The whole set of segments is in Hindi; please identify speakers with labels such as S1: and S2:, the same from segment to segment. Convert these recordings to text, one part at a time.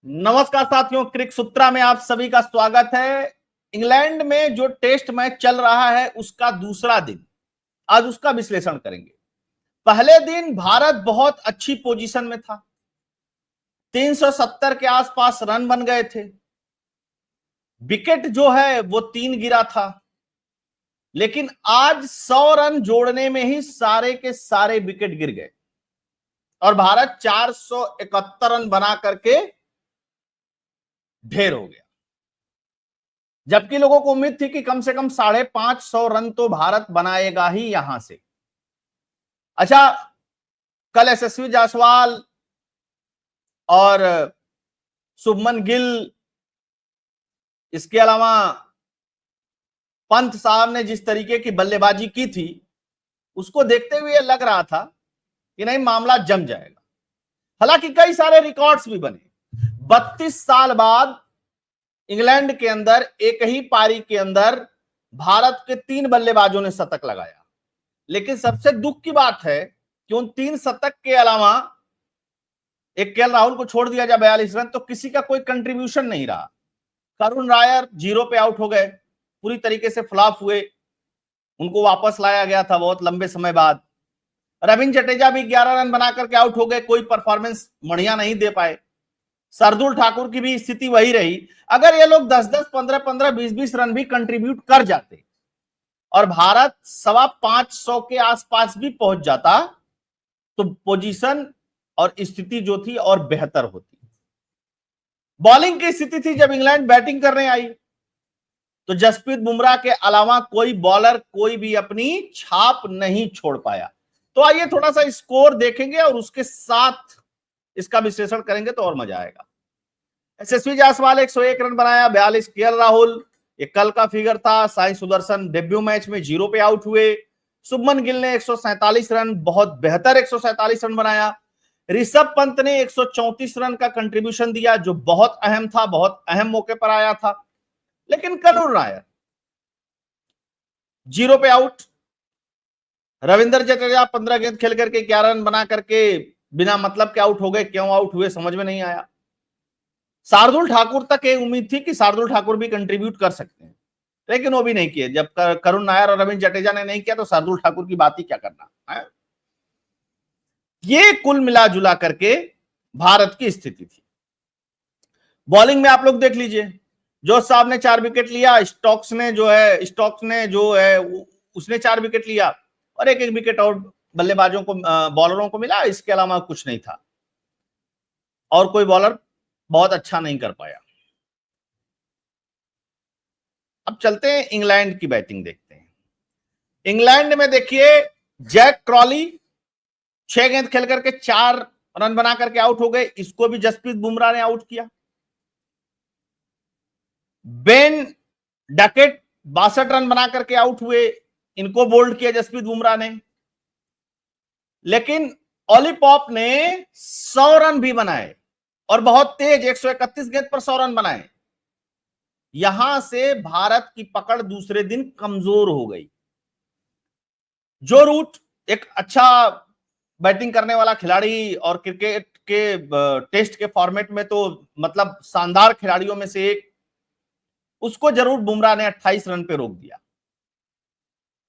S1: नमस्कार साथियों, क्रिक सूत्रा में आप सभी का स्वागत है। इंग्लैंड में जो टेस्ट मैच चल रहा है उसका दूसरा दिन, आज उसका विश्लेषण करेंगे। पहले दिन भारत बहुत अच्छी पोजीशन में था, 370 के आसपास रन बन गए थे। विकेट जो है वो 3 गिरा था, लेकिन आज 100 रन जोड़ने में ही सारे के सारे विकेट गिर गए और भारत 471 रन बना करके ढेर हो गया। जबकि लोगों को उम्मीद थी कि कम से कम 550 रन तो भारत बनाएगा ही यहां से। अच्छा, कल यशस्वी जायसवाल और शुभमन गिल, इसके अलावा पंत साहब ने जिस तरीके की बल्लेबाजी की थी, उसको देखते हुए लग रहा था कि नहीं, मामला जम जाएगा। हालांकि कई सारे रिकॉर्ड्स भी बने। 32 साल बाद इंग्लैंड के अंदर एक ही पारी के अंदर भारत के 3 बल्लेबाजों ने शतक लगाया। लेकिन सबसे दुख की बात है कि उन 3 शतक के अलावा एक केएल राहुल को छोड़ दिया जाए 42 रन, तो किसी का कोई कंट्रीब्यूशन नहीं रहा। करुण नायर 0 पे आउट हो गए, पूरी तरीके से फ्लॉप हुए, उनको वापस लाया गया था बहुत लंबे समय बाद। रविंद्र जडेजा भी 11 रन बना करके आउट हो गए, कोई परफॉर्मेंस बढ़िया नहीं दे पाए। शार्दुल ठाकुर की भी स्थिति वही रही। अगर ये लोग 10-10, 15-15, 20-20 रन भी कंट्रीब्यूट कर जाते और भारत 550 के आसपास भी पहुंच जाता, तो पोजीशन और स्थिति जो थी और बेहतर होती। बॉलिंग की स्थिति थी, जब इंग्लैंड बैटिंग करने आई तो जसप्रीत बुमराह के अलावा कोई बॉलर कोई भी अपनी छाप नहीं छोड़ पाया। तो आइए थोड़ा सा स्कोर देखेंगे और उसके साथ इसका विश्लेषण करेंगे तो और मजा आएगा। यशस्वी जायसवाल 101 रन बनाया, 42 केएल राहुल, ये कल का फिगर था। साई सुदर्शन डेब्यू मैच में 0 पे आउट हुए। शुभमन गिल ने 147 रन, बहुत बेहतर 147 रन बनाया। ऋषभ पंत ने 134 रन का कंट्रीब्यूशन दिया, जो बहुत अहम था, बहुत अहम मौके पर आया था। लेकिन करुण नायर 0 पे आउट। रविंद्र जडेजा 15 गेंद खेल करके 11 रन बना करके बिना मतलब के आउट हो गए। क्यों आउट हुए समझ में नहीं आया। शार्दुल ठाकुर तक एक उम्मीद थी कि शार्दुल ठाकुर भी कंट्रीब्यूट कर सकते हैं, लेकिन वो भी नहीं किए। जब करुण नायर और रविंद्र जडेजा ने नहीं किया तो शार्दुल ठाकुर की बात ही क्या करना है। ये कुल मिला जुला करके भारत की स्थिति थी। बॉलिंग में आप लोग देख लीजिए, जोश साहब ने 4 विकेट लिया, स्टोक्स ने जो है उसने 4 विकेट लिया और एक विकेट और बल्लेबाजों को, बॉलरों को मिला। इसके अलावा कुछ नहीं था और कोई बॉलर बहुत अच्छा नहीं कर पाया। अब चलते हैं इंग्लैंड की बैटिंग देखते हैं। इंग्लैंड में देखिए, जैक क्रॉली 6 गेंद खेल करके 4 रन बना करके आउट हो गए, इसको भी जसप्रीत बुमराह ने आउट किया। बेन डकेट 62 रन बना करके आउट हुए, इनको बोल्ड किया जसप्रीत बुमराह ने। लेकिन ओली पॉप ने 100 रन भी बनाए और बहुत तेज 131 गेंद पर 100 रन बनाए। यहां से भारत की पकड़ दूसरे दिन कमजोर हो गई। जो रूट एक अच्छा बैटिंग करने वाला खिलाड़ी और क्रिकेट के टेस्ट के फॉर्मेट में तो मतलब शानदार खिलाड़ियों में से एक, उसको जरूर बुमराह ने 28 रन पे रोक दिया।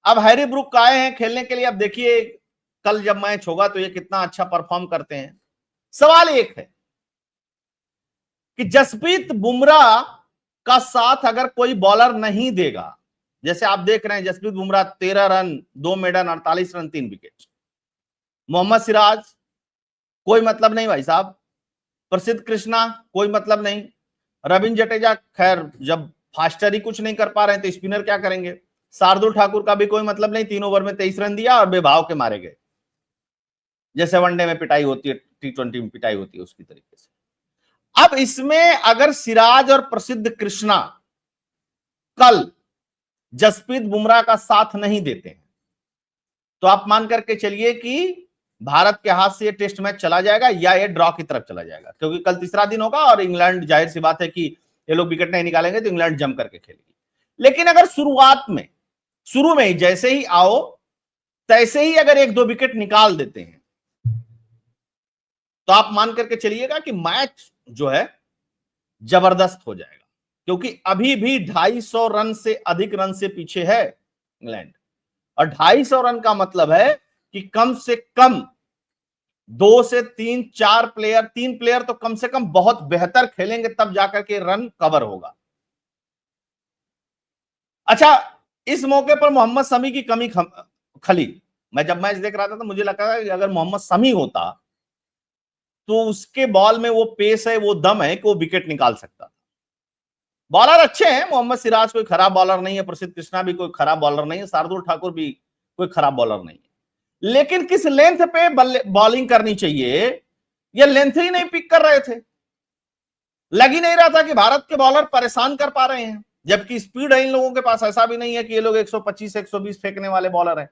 S1: अब हैरी ब्रूक आए हैं खेलने के लिए। अब देखिए कल जब मैच होगा तो ये कितना अच्छा परफॉर्म करते हैं। सवाल एक है कि जसप्रीत बुमराह का साथ अगर कोई बॉलर नहीं देगा, जैसे आप देख रहे हैं Jasprit Bumrah 13 run, 2 maiden, 48 run, 3 wicket. Mohammed Siraj कोई मतलब नहीं भाई साहब। प्रसिद्ध कृष्णा कोई मतलब नहीं। रविंद्र जडेजा खैर जब फास्टर ही कुछ नहीं कर पा रहे हैं तो स्पिनर क्या करेंगे। शार्दुल ठाकुर का भी कोई मतलब नहीं, 3 ओवर में 23 रन दिया और बेभाव के मारे गए, जैसे वनडे में पिटाई होती है, T20 में पिटाई होती है उसकी तरीके से। अब इसमें अगर सिराज और प्रसिद्ध कृष्णा कल जसप्रीत बुमराह का साथ नहीं देते हैं तो आप मान करके चलिए कि भारत के हाथ से ये टेस्ट मैच चला जाएगा या ये ड्रॉ की तरफ चला जाएगा, क्योंकि कल तीसरा दिन होगा और इंग्लैंड, जाहिर सी बात है कि ये लोग विकेट नहीं निकालेंगे तो इंग्लैंड जम करके खेलेगी। लेकिन अगर शुरू में ही जैसे ही आओ तैसे ही अगर 1-2 विकेट निकाल देते हैं तो आप मान करके चलिएगा कि मैच जो है जबरदस्त हो जाएगा, क्योंकि अभी भी 250 रन से अधिक रन से पीछे है इंग्लैंड। और 250 रन का मतलब है कि कम से कम 2 से 3 प्लेयर तो कम से कम बहुत बेहतर खेलेंगे, तब जाकर के रन कवर होगा। अच्छा, इस मौके पर मोहम्मद शमी की कमी खली। मैं जब मैच देख रहा था तो मुझे लगा कि अगर मोहम्मद शमी होता तो उसके बॉल में वो पेस है, वो दम है कि वो विकेट निकाल सकता। बॉलर अच्छे हैं, मोहम्मद सिराज कोई खराब बॉलर नहीं है, प्रसिद्ध कृष्णा भी कोई खराब बॉलर नहीं है, शार्दुल ठाकुर भी कोई खराब बॉलर नहीं है। लेकिन किस लेंथ पे बॉलिंग करनी चाहिए, ये लेंथ ही नहीं पिक कर रहे थे। लग ही नहीं रहा था कि भारत के बॉलर परेशान कर पा रहे हैं, जबकि स्पीड है इन लोगों के पास। ऐसा भी नहीं है कि ये लोग 125 120 फेंकने वाले बॉलर हैं।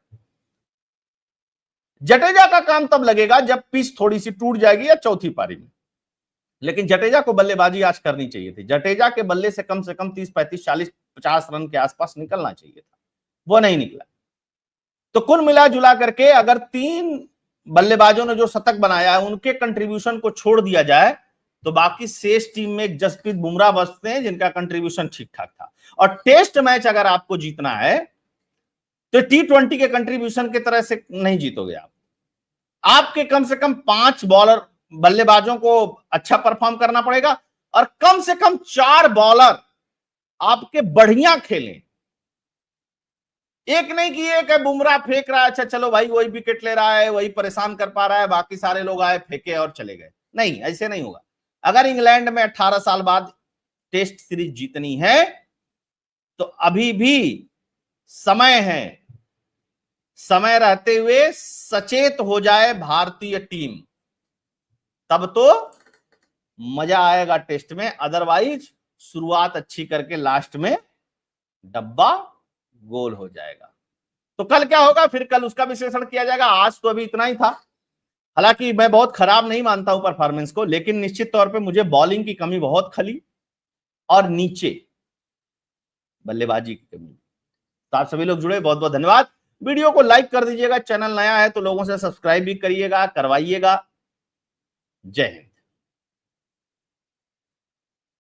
S1: जडेजा का काम तब लगेगा जब पिच थोड़ी सी टूट जाएगी या चौथी पारी में। लेकिन जडेजा को बल्लेबाजी आज करनी चाहिए थी। जडेजा के बल्ले से कम 30 35 40 50 रन के आसपास निकलना चाहिए था, वो नहीं निकला। तो कुल मिला जुला करके अगर 3 बल्लेबाजों ने जो शतक बनाया है उनके कंट्रीब्यूशन को छोड़ दिया जाए तो बाकी शेष टीम में जसप्रीत बुमराह बचते हैं, जिनका कंट्रीब्यूशन ठीक ठाक था। और टेस्ट मैच अगर आपको जीतना है तो T20 के कंट्रीब्यूशन की तरह से नहीं जीतोगे आप। आपके कम से कम 5 बॉलर बल्लेबाजों को अच्छा परफॉर्म करना पड़ेगा और कम से कम 4 बॉलर आपके बढ़िया खेलें। एक नहीं कि एक है बुमराह फेंक रहा है, अच्छा चलो भाई वही विकेट ले रहा है, वही परेशान कर पा रहा है, बाकी सारे लोग आए फेंके और चले गए। नहीं, ऐसे नहीं होगा। अगर इंग्लैंड में 18 साल बाद टेस्ट सीरीज जीतनी है तो अभी भी समय है। समय रहते हुए सचेत हो जाए भारतीय टीम, तब तो मजा आएगा टेस्ट में। अदरवाइज शुरुआत अच्छी करके लास्ट में डब्बा गोल हो जाएगा। तो कल क्या होगा, फिर कल उसका विश्लेषण किया जाएगा। आज तो अभी इतना ही था। हालांकि मैं बहुत खराब नहीं मानता हूं परफॉर्मेंस को, लेकिन निश्चित तौर पे मुझे बॉलिंग की कमी बहुत खली और नीचे बल्लेबाजी की कमी। तो आप सभी लोग जुड़े, बहुत बहुत धन्यवाद। वीडियो को लाइक कर दीजिएगा, चैनल नया है तो लोगों से सब्सक्राइब भी करिएगा, करवाइएगा। जय हिंद।